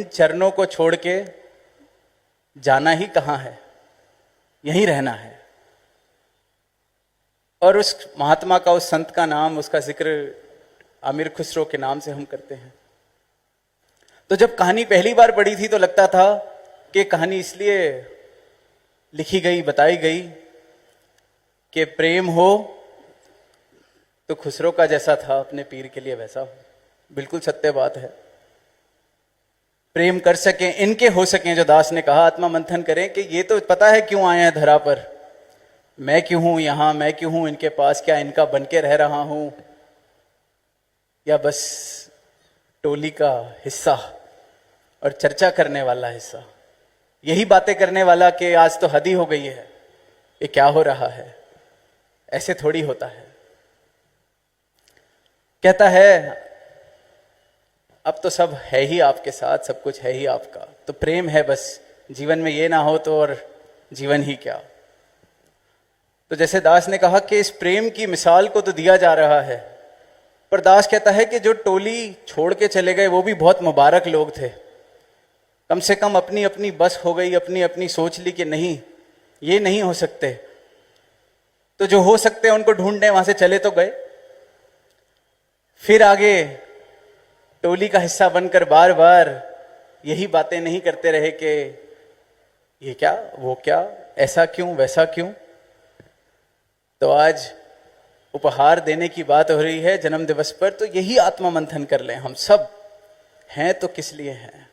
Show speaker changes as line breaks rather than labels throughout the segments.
इन चरणों को छोड़ के जाना ही कहाँ है, यहीं रहना है। और उस महात्मा का, उस संत का नाम, उसका जिक्र अमीर खुसरो के नाम से हम करते हैं। तो जब कहानी पहली बार पढ़ी थी तो लगता था कि कहानी इसलिए लिखी गई, बताई गई कि प्रेम हो तो खुसरो का जैसा था अपने पीर के लिए वैसा हो। बिल्कुल सत्य बात है। प्रेम कर सकें, इनके हो सकें, जो दास ने कहा आत्मा मंथन करें कि ये तो पता है क्यों आए हैं धरा पर, मैं क्यों हूं यहां, मैं क्यों हूं इनके पास, क्या इनका बन के रह रहा हूं या बस टोली का हिस्सा और चर्चा करने वाला हिस्सा, यही बातें करने वाला कि आज तो हद ही हो गई है, ये क्या हो रहा है। ऐसे थोड़ी होता है। कहता है अब तो सब है ही आपके साथ, सब कुछ है ही आपका, तो प्रेम है बस, जीवन में ये ना हो तो और जीवन ही क्या। तो जैसे दास ने कहा कि इस प्रेम की मिसाल को तो दिया जा रहा है, पर दास कहता है कि जो टोली छोड़ के चले गए वो भी बहुत मुबारक लोग थे। कम से कम अपनी अपनी बस हो गई, अपनी अपनी सोच ली कि नहीं ये नहीं हो सकते, तो जो हो सकते हैं उनको ढूंढने वहां से चले तो गए। फिर आगे टोली का हिस्सा बनकर बार बार यही बातें नहीं करते रहे कि ये क्या, वो क्या, ऐसा क्यों, वैसा क्यों। तो आज उपहार देने की बात हो रही है जन्म दिवस पर, तो यही आत्मा मंथन कर लें हम सब। हैं तो किस लिए हैं,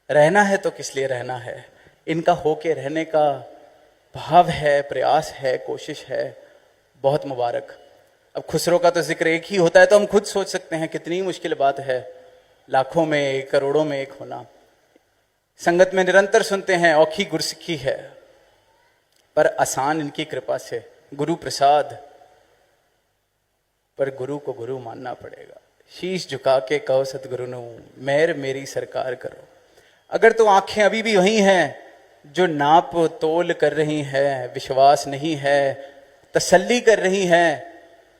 रहना है तो किस लिए रहना है, इनका होके रहने का भाव है, प्रयास है, कोशिश है। बहुत मुबारक। अब खुसरो का तो जिक्र एक ही होता है तो हम खुद सोच सकते हैं कितनी मुश्किल बात है, लाखों में एक, करोड़ों में एक होना। संगत में निरंतर सुनते हैं औखी गुरसिखी है, पर आसान इनकी कृपा से, गुरु प्रसाद, पर गुरु को गुरु मानना पड़ेगा। शीश झुका के कहो सतगुरु नु मेहर मेरी सरकार करो। अगर तो आंखें अभी भी वही हैं जो नाप तोल कर रही हैं, विश्वास नहीं है, तसल्ली कर रही हैं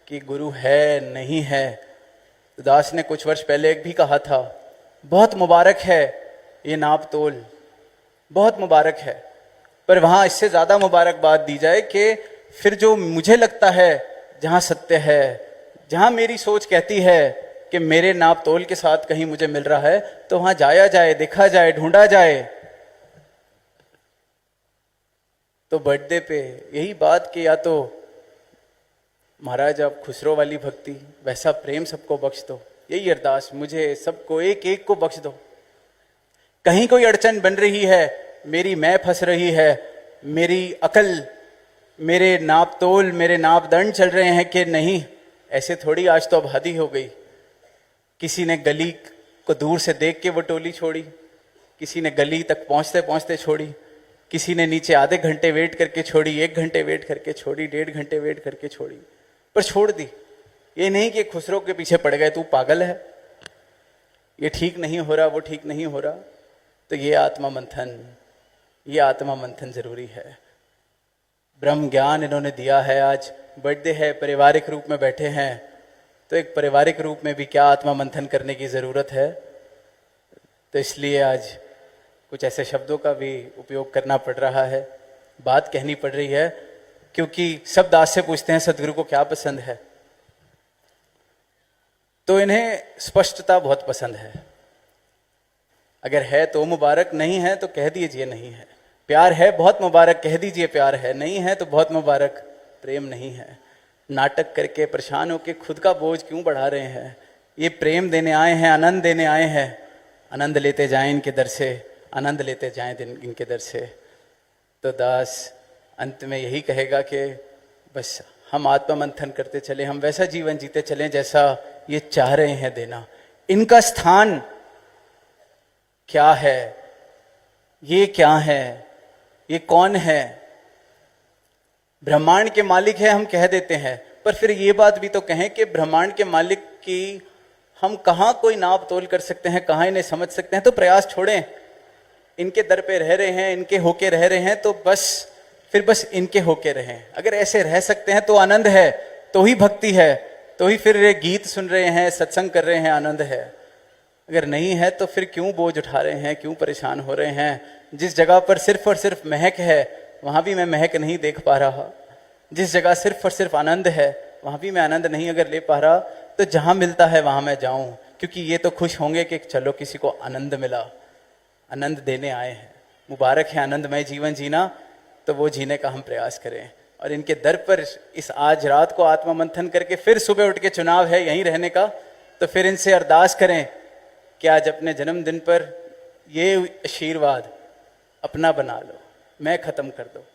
कि गुरु है नहीं है। दास ने कुछ वर्ष पहले एक भी कहा था, बहुत मुबारक है ये नाप तोल, बहुत मुबारक है, पर वहां इससे ज्यादा मुबारक बात दी जाए कि फिर जो मुझे लगता है जहां सत्य है, जहां मेरी सोच कहती है कि मेरे नाप तोल के साथ कहीं मुझे मिल रहा है, तो वहां जाया जाए, देखा जाए, ढूंढा जाए। तो बर्थडे पे यही बात कि या तो महाराज आप खुसरो वाली भक्ति, वैसा प्रेम सबको बख्श दो, यही अरदास, मुझे सबको एक एक को बख्श दो। कहीं कोई अड़चन बन रही है, मेरी मैं फंस रही है, मेरी अकल, मेरे नाप तोल, मेरे नापदंड चल रहे हैं कि नहीं, ऐसे थोड़ी, आज तो अब हद ही हो गई। किसी ने गली को दूर से देख के वो टोली छोड़ी, किसी ने गली तक पहुंचते पहुंचते छोड़ी, किसी ने नीचे आधे घंटे वेट करके छोड़ी, 1 घंटे वेट करके छोड़ी, 1.5 घंटे वेट करके छोड़ी, पर छोड़ दी। ये नहीं कि खुसरो के पीछे पड़ गए, तू पागल है, ये ठीक नहीं हो रहा, वो ठीक नहीं हो रहा। तो ये आत्मा मंथन जरूरी है। ब्रह्म ज्ञान इन्होंने दिया है। आज बर्थडे है, पारिवारिक रूप में बैठे हैं, तो एक पारिवारिक रूप में भी क्या आत्मा मंथन करने की जरूरत है। तो इसलिए आज कुछ ऐसे शब्दों का भी उपयोग करना पड़ रहा है, बात कहनी पड़ रही है, क्योंकि सब दास से पूछते हैं सदगुरु को क्या पसंद है, तो इन्हें स्पष्टता बहुत पसंद है। अगर है तो मुबारक, नहीं है तो कह दीजिए नहीं है। प्यार है बहुत मुबारक, कह दीजिए प्यार है, नहीं है तो बहुत मुबारक, प्रेम नहीं है। नाटक करके परेशान होकर खुद का बोझ क्यों बढ़ा रहे हैं। ये प्रेम देने आए हैं, आनंद देने आए हैं, आनंद लेते जाएं इनके दर से, आनंद लेते जाएं इनके दर से। तो दास अंत में यही कहेगा कि बस हम आत्मा मंथन करते चले, हम वैसा जीवन जीते चलें जैसा ये चाह रहे हैं देना। इनका स्थान क्या है, ये क्या है, ये कौन है। ब्रह्मांड के मालिक है हम कह देते हैं, पर फिर ये बात भी तो कहें कि ब्रह्मांड के मालिक की हम कहाँ कोई नाप तोल कर सकते हैं, कहाँ इन्हें समझ सकते हैं। तो प्रयास छोड़ें, इनके दर पे रह रहे हैं, इनके होके रह रहे हैं, तो बस इनके होके रहें। अगर ऐसे रह सकते हैं तो आनंद है, तो ही भक्ति है, तो ही फिर ये गीत सुन रहे हैं, सत्संग कर रहे हैं, आनंद है। अगर नहीं है तो फिर क्यों बोझ उठा रहे हैं, क्यों परेशान हो रहे हैं? जिस जगह पर सिर्फ और सिर्फ महक है वहां भी मैं महक नहीं देख पा रहा, जिस जगह सिर्फ और सिर्फ आनंद है वहां भी मैं आनंद नहीं अगर ले पा रहा, तो जहां मिलता है वहां मैं जाऊं, क्योंकि ये तो खुश होंगे कि चलो किसी को आनंद मिला, आनंद देने आए हैं, मुबारक है आनंदमय जीवन जीना, तो वो जीने का हम प्रयास करें। और इनके दर पर इस आज रात को आत्मा मंथन करके फिर सुबह उठ के चुनाव है यहीं रहने का, तो फिर इनसे अरदास करें कि आज अपने जन्मदिन पर ये आशीर्वाद अपना बना लो, मैं खत्म कर दो,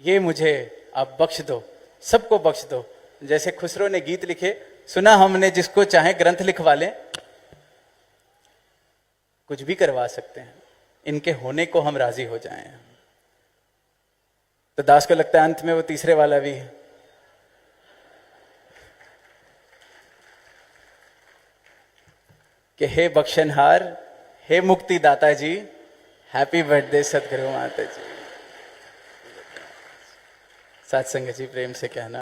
ये मुझे आप बख्श दो, सबको बख्श दो। जैसे खुसरो ने गीत लिखे, सुना हमने जिसको चाहे ग्रंथ लिखवा लें, कुछ भी करवा सकते हैं, इनके होने को हम राजी हो जाएं। तो दास को लगता है अंत में वो तीसरे वाला भी कि हे बख्शनहार, हे मुक्ति दाता जी, हैप्पी बर्थडे सतगुरु माता जी। साथ संगत जी प्रेम से कहना।